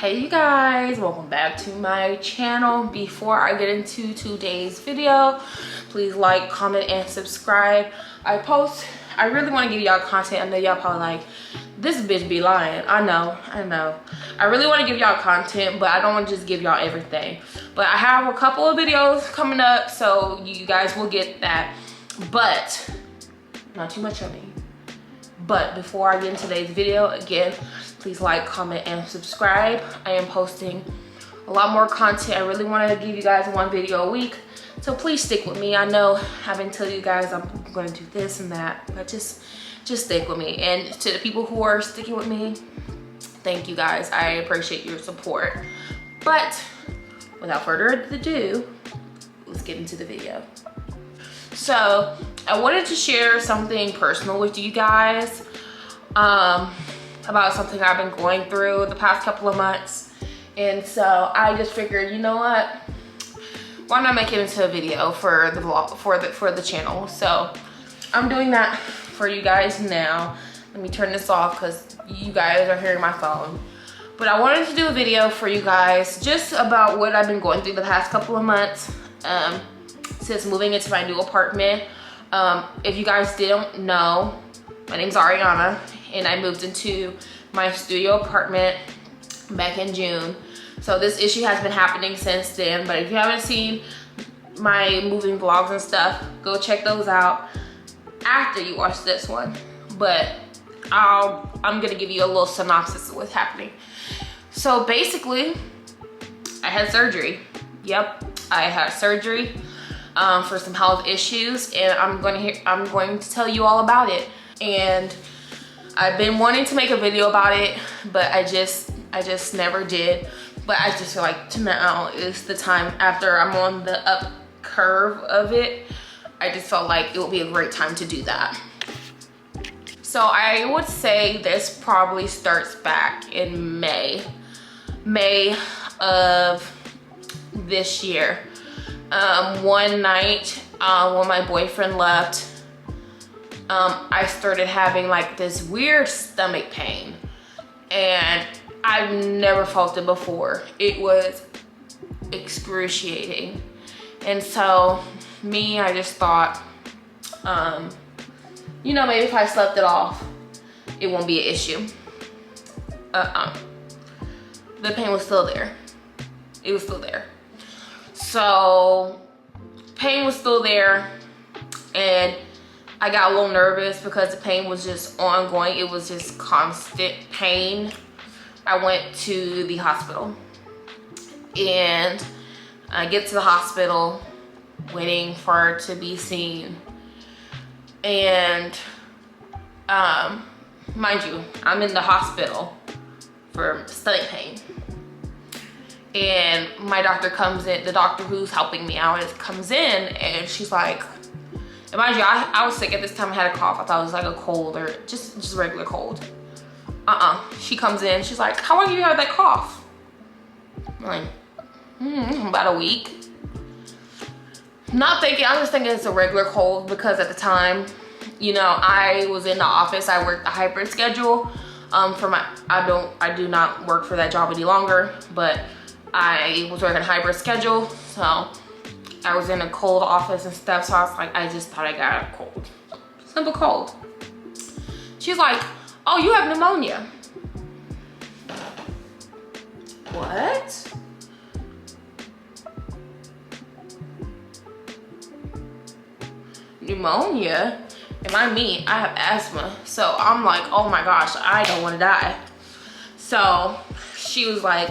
Hey you guys, welcome back to my channel. Before I get into today's video, please like, comment, and subscribe. I really want to give y'all content. I know y'all probably like, this bitch be lying. I know. I really want to give y'all content, but I don't want to just give y'all everything. But I have a couple of videos coming up, so you guys will get that. But not too much of me. But before I get into today's video, again, please like, comment, and subscribe. I am posting a lot more content. I really want to give you guys one video a week, so please stick with me. I know I've been telling you guys I'm going to do this and that, but just stick with me. And to the people who are sticking with me, thank you guys. I appreciate your support. But without further ado, let's get into the video. So I wanted to share something personal with you guys about something I've been going through the past couple of months. And so I just figured, you know what, why not make it into a video for the vlog, for the channel. So I'm doing that for you guys now. Let me turn this off because you guys are hearing my phone. But I wanted to do a video for you guys just about what I've been going through the past couple of months since moving into my new apartment. If you guys didn't know, my name's Ariana, and I moved into my studio apartment back in June. So this issue has been happening since then, but if you haven't seen my moving vlogs and stuff, go check those out after you watch this one. But I'm gonna give you a little synopsis of what's happening. So basically, I had surgery. Yep, I had surgery for some health issues, and I'm going to tell you all about it. And I've been wanting to make a video about it, but I just never did. But I just feel like now is the time. After I'm on the up curve of it, I just felt like it would be a great time to do that. So I would say this probably starts back in May of this year. One night when my boyfriend left, I started having like this weird stomach pain, and I've never felt it before. It was excruciating. And so I just thought, you know, maybe if I slept it off, it won't be an issue. The pain was still there. It was still there. So pain was still there, and I got a little nervous because the pain was just ongoing. It was just constant pain. I went to the hospital, and I get to the hospital waiting for her to be seen. And mind you, I'm in the hospital for stomach pain. And my doctor comes in, the doctor who's helping me out comes in, and she's like, and mind you, I was sick at this time. I had a cough. I thought it was like a cold or just regular cold. She comes in, she's like, how long have you had that cough? I'm like, about a week. Not thinking, I was thinking it's a regular cold because at the time, you know, I was in the office. I worked a hybrid schedule. I do not work for that job any longer, but I was working a hybrid schedule, so I was in a cold office and stuff, so I was like, I just thought I got a cold. Simple cold. She's like, oh, you have pneumonia. What? Pneumonia? Am I me? I have asthma. So I'm like, oh my gosh, I don't want to die. So she was like,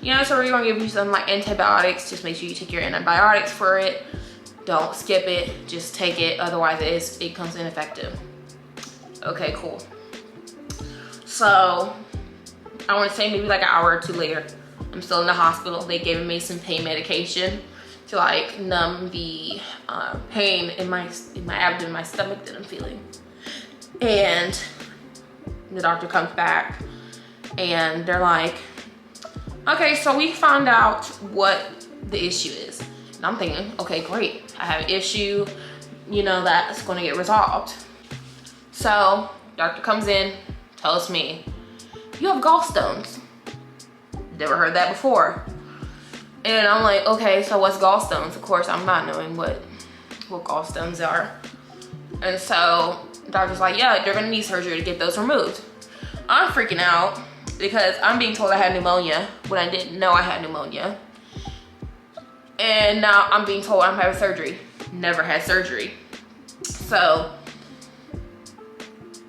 you know, so we're gonna give you some like antibiotics. Just make sure you take your antibiotics for it. Don't skip it, just take it. Otherwise it becomes ineffective. Okay, cool. So I want to say maybe like an hour or two later, I'm still in the hospital. They gave me some pain medication to like numb the pain in my abdomen, my stomach that I'm feeling. And the doctor comes back, and they're like, okay, so we found out what the issue is. And I'm thinking, okay, great. I have an issue, you know, that's gonna get resolved. So doctor comes in, tells me, you have gallstones. Never heard that before. And I'm like, okay, so what's gallstones? Of course, I'm not knowing what gallstones are. And so the doctor's like, yeah, you're gonna need surgery to get those removed. I'm freaking out because I'm being told I had pneumonia when I didn't know I had pneumonia. And now I'm being told I'm having surgery. Never had surgery. So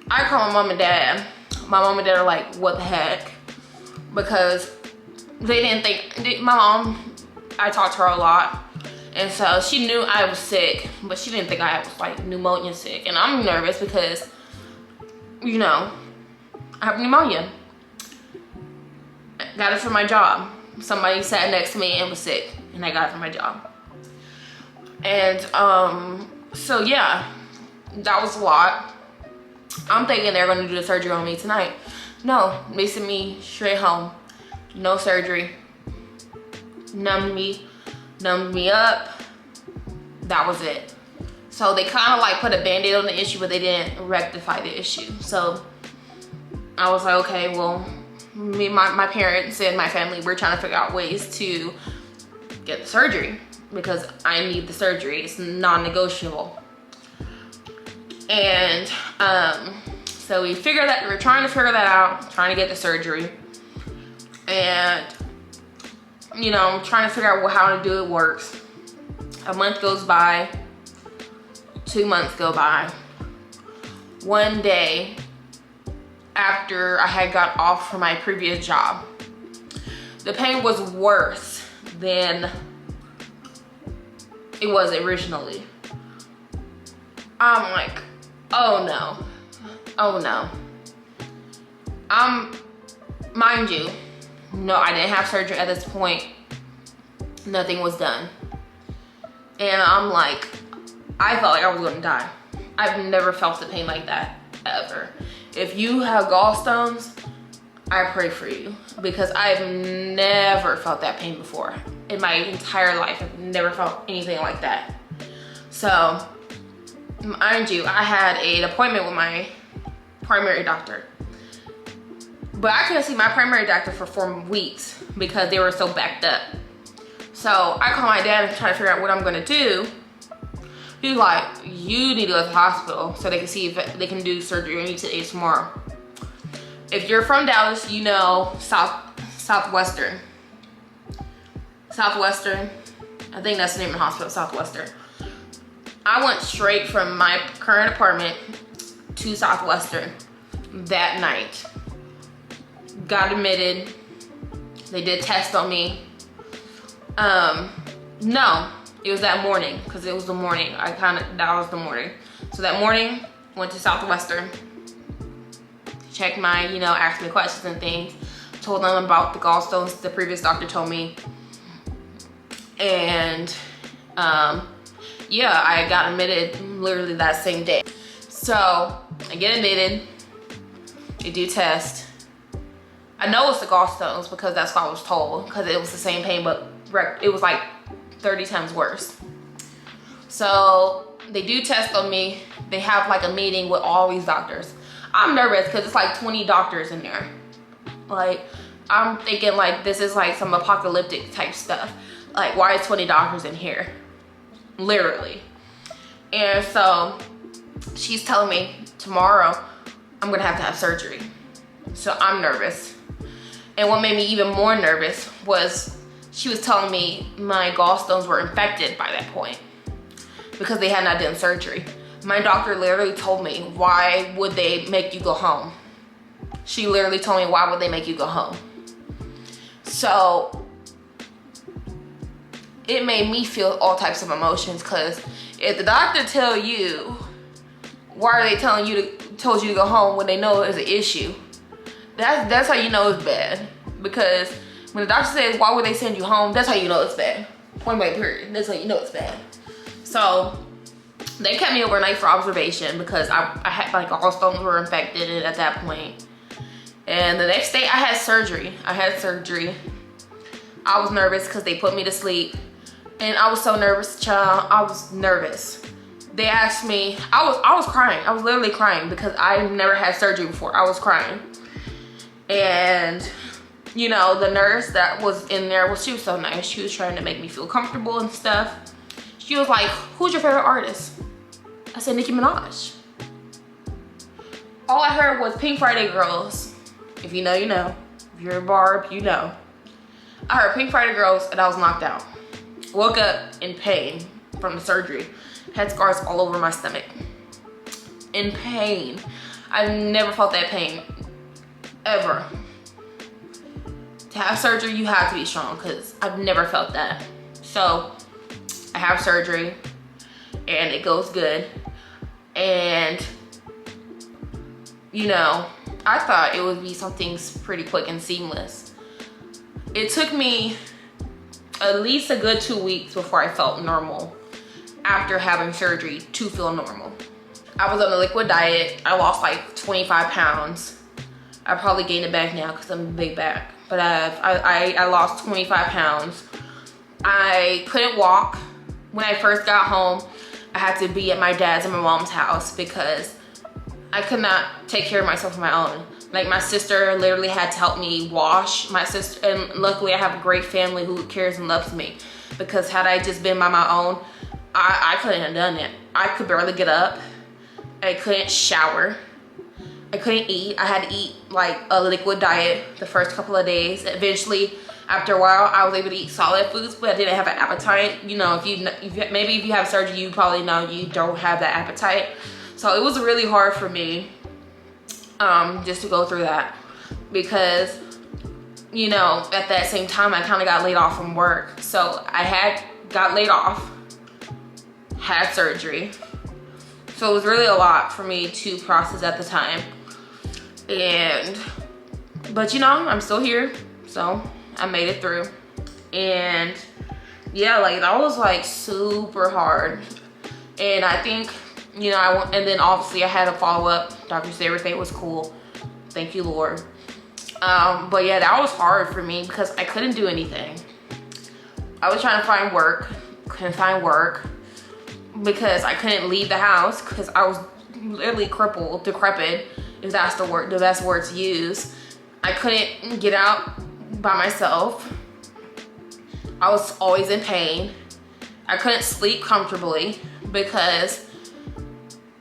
I call my mom and dad. My mom and dad are like, what the heck? Because they didn't think, my mom, I talked to her a lot. And so she knew I was sick, but she didn't think I was like pneumonia sick. And I'm nervous because, you know, I have pneumonia. Got it from my job. Somebody sat next to me and was sick, and I got it from my job. And so yeah, that was a lot. I'm thinking they're gonna do the surgery on me tonight. No, they sent me straight home. No surgery. Numbed me up. That was it. So they kind of like put a band-aid on the issue, but they didn't rectify the issue. So I was like, okay, well, me, my parents and my family, we're trying to figure out ways to get the surgery because I need the surgery. It's non-negotiable. And so we're trying to figure that out, trying to get the surgery. And, you know, I'm trying to figure out how to do it works. A month goes by, 2 months go by. One day, after I had got off from my previous job, the pain was worse than it was originally. I'm like, oh no, oh no. Mind you, no, I didn't have surgery at this point. Nothing was done. And I'm like, I felt like I was gonna die. I've never felt the pain like that, ever. If you have gallstones, I pray for you because I've never felt that pain before. In my entire life, I've never felt anything like that. So, mind you, I had an appointment with my primary doctor. But I couldn't see my primary doctor for 4 weeks because they were so backed up. So I called my dad and tried to figure out what I'm gonna do. He was like, you need to go to the hospital so they can see if they can do surgery on you today, tomorrow. If you're from Dallas, you know Southwestern. Southwestern, I think that's the name of the hospital, Southwestern. I went straight from my current apartment to Southwestern that night. Got admitted. They did tests on me. No, it was that morning because it was the morning. That was the morning. So that morning, went to Southwestern. Checked my, you know, asked me questions and things. Told them about the gallstones the previous doctor told me. And yeah, I got admitted literally that same day. So I get admitted. They do test. I know it's the gallstones because that's what I was told, because it was the same pain, but it was like 30 times worse. So they do test on me. They have like a meeting with all these doctors. I'm nervous because it's like 20 doctors in there. Like, I'm thinking like this is like some apocalyptic type stuff. Like, why is 20 doctors in here? Literally. And so she's telling me tomorrow I'm gonna have surgery. So I'm nervous. And what made me even more nervous was she was telling me my gallstones were infected by that point because they had not done surgery. My doctor literally told me, why would they make you go home? She literally told me, why would they make you go home? So it made me feel all types of emotions, because if the doctor tell you, why are they told you to go home when they know it's an issue? That's how you know it's bad. Because when the doctor says, why would they send you home? That's how you know it's bad. Point blank period. That's how you know it's bad. So they kept me overnight for observation because I had like gallstones were infected at that point. And the next day I had surgery. I was nervous because they put me to sleep. And I was so nervous, child. I was nervous. They asked me, I was crying. I was literally crying because I never had surgery before. I was crying. And you know, the nurse that was in there, well, she was so nice. She was trying to make me feel comfortable and stuff. She was like, who's your favorite artist? I said, Nicki Minaj. All I heard was Pink Friday Girls. If you know, you know. If you're a Barb, you know. I heard Pink Friday Girls and I was knocked out. Woke up in pain from the surgery. Had scars all over my stomach. In pain. I've never felt that pain, ever. To have surgery, you have to be strong, because I've never felt that. So I have surgery and it goes good. And you know, I thought it would be something pretty quick and seamless. It took me at least a good 2 weeks before I felt normal after having surgery to feel normal. I was on a liquid diet. I lost like 25 pounds. I probably gained it back now because I'm a big back. But I lost 25 pounds. I couldn't walk. When I first got home, I had to be at my dad's and my mom's house because I could not take care of myself on my own. Like, my sister literally had to help me wash. My sister, and luckily I have a great family who cares and loves me, because had I just been by my own, I couldn't have done it. I could barely get up. I couldn't shower. I couldn't eat. I had to eat like a liquid diet the first couple of days. Eventually, after a while, I was able to eat solid foods, but I didn't have an appetite. You know, maybe if you have surgery, you probably know you don't have that appetite. So it was really hard for me just to go through that, because, you know, at that same time, I kind of got laid off from work. So I got laid off, had surgery. So it was really a lot for me to process at the time. But you know, I'm still here. So I made it through. And yeah, like, that was like super hard. And I think, you know, and then obviously I had a follow-up. Doctor said everything was cool. Thank you, Lord. But yeah, that was hard for me because I couldn't do anything. I was trying to find work, couldn't find work, because I couldn't leave the house because I was literally crippled, decrepit, if that's the best word to use. I couldn't get out by myself. I was always in pain. I couldn't sleep comfortably because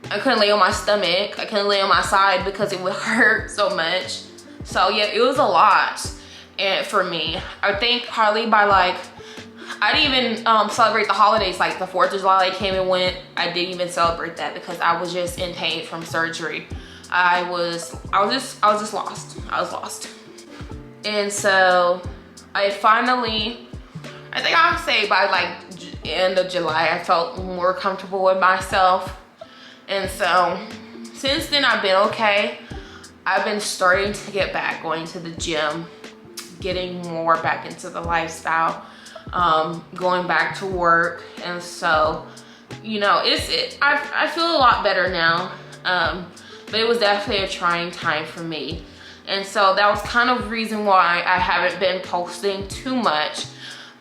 I couldn't lay on my stomach. I couldn't lay on my side because it would hurt so much. So yeah, it was a lot. And for me, I think probably by like, I didn't even celebrate the holidays, like the 4th of July came and went. I didn't even celebrate that because I was just in pain from surgery. I was just lost. I was lost. And so I finally, I think I would say by like end of July, I felt more comfortable with myself. And so since then I've been okay. I've been starting to get back, going to the gym, getting more back into the lifestyle, going back to work. And so, you know, I feel a lot better now. But it was definitely a trying time for me. And so that was kind of the reason why I haven't been posting too much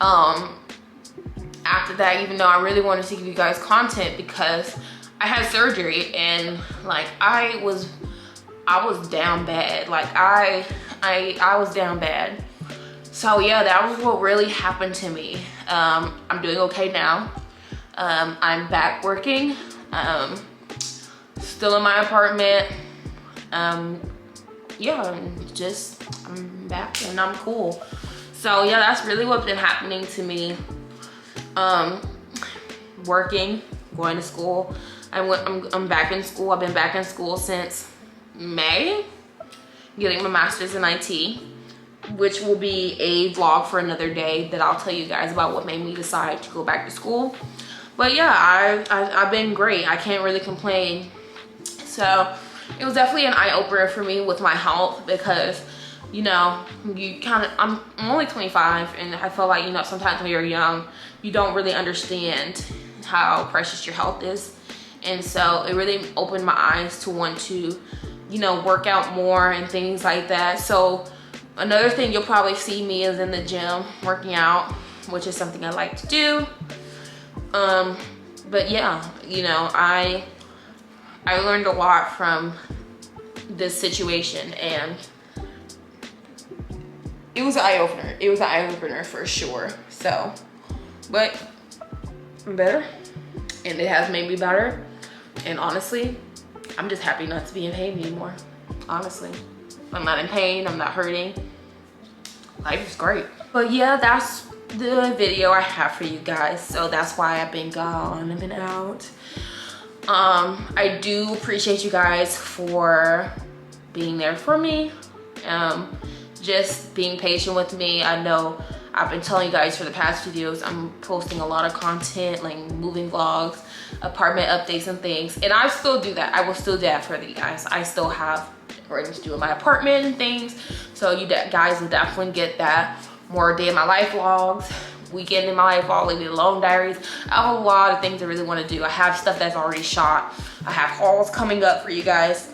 after that, even though I really wanted to give you guys content, because I had surgery and like I was down bad. Like I was down bad. So yeah, that was what really happened to me. I'm doing okay now. I'm back working. Still in my apartment. Yeah, I'm back and I'm cool. So yeah, that's really what's been happening to me. Working, going to school. I'm back in school. I've been back in school since May, getting my master's in IT, which will be a vlog for another day that I'll tell you guys about what made me decide to go back to school. But yeah, I've been great. I can't really complain. So it was definitely an eye-opener for me with my health, because, you know, I'm only 25, and I feel like, you know, sometimes when you're young, you don't really understand how precious your health is. And so it really opened my eyes to want to, you know, work out more and things like that. So another thing you'll probably see me is in the gym working out, which is something I like to do. But yeah, you know, I learned a lot from this situation, and it was an eye-opener. It was an eye-opener for sure. So, but I'm better, and it has made me better. And honestly, I'm just happy not to be in pain anymore. Honestly, I'm not in pain, I'm not hurting. Life is great. But yeah, that's the video I have for you guys. So that's why I've been gone, I've been out. I do appreciate you guys for being there for me. Just being patient with me. I know I've been telling you guys for the past videos, I'm posting a lot of content, like moving vlogs, apartment updates and things. And I still do that. I will still do that for you guys. I still have things to do in my apartment and things. So you guys will definitely get that. More day in my life vlogs, weekend in my life vlog, leave it alone diaries. I have a lot of things I really want to do. I have stuff that's already shot. I have hauls coming up for you guys.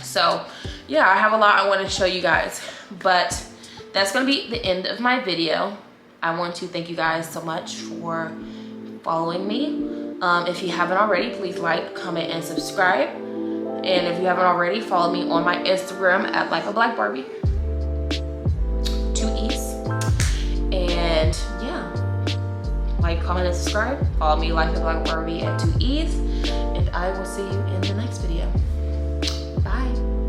So yeah, I have a lot I want to show you guys, but that's going to be the end of my video. I want to thank you guys so much for following me. If you haven't already, please like, comment, and subscribe. And if you haven't already, follow me on my Instagram at LikeABlackBarbie. 2 E's. And yeah, like, comment, and subscribe. Follow me, LikeABlackBarbie, at 2 E's. And I will see you in the next video. Bye.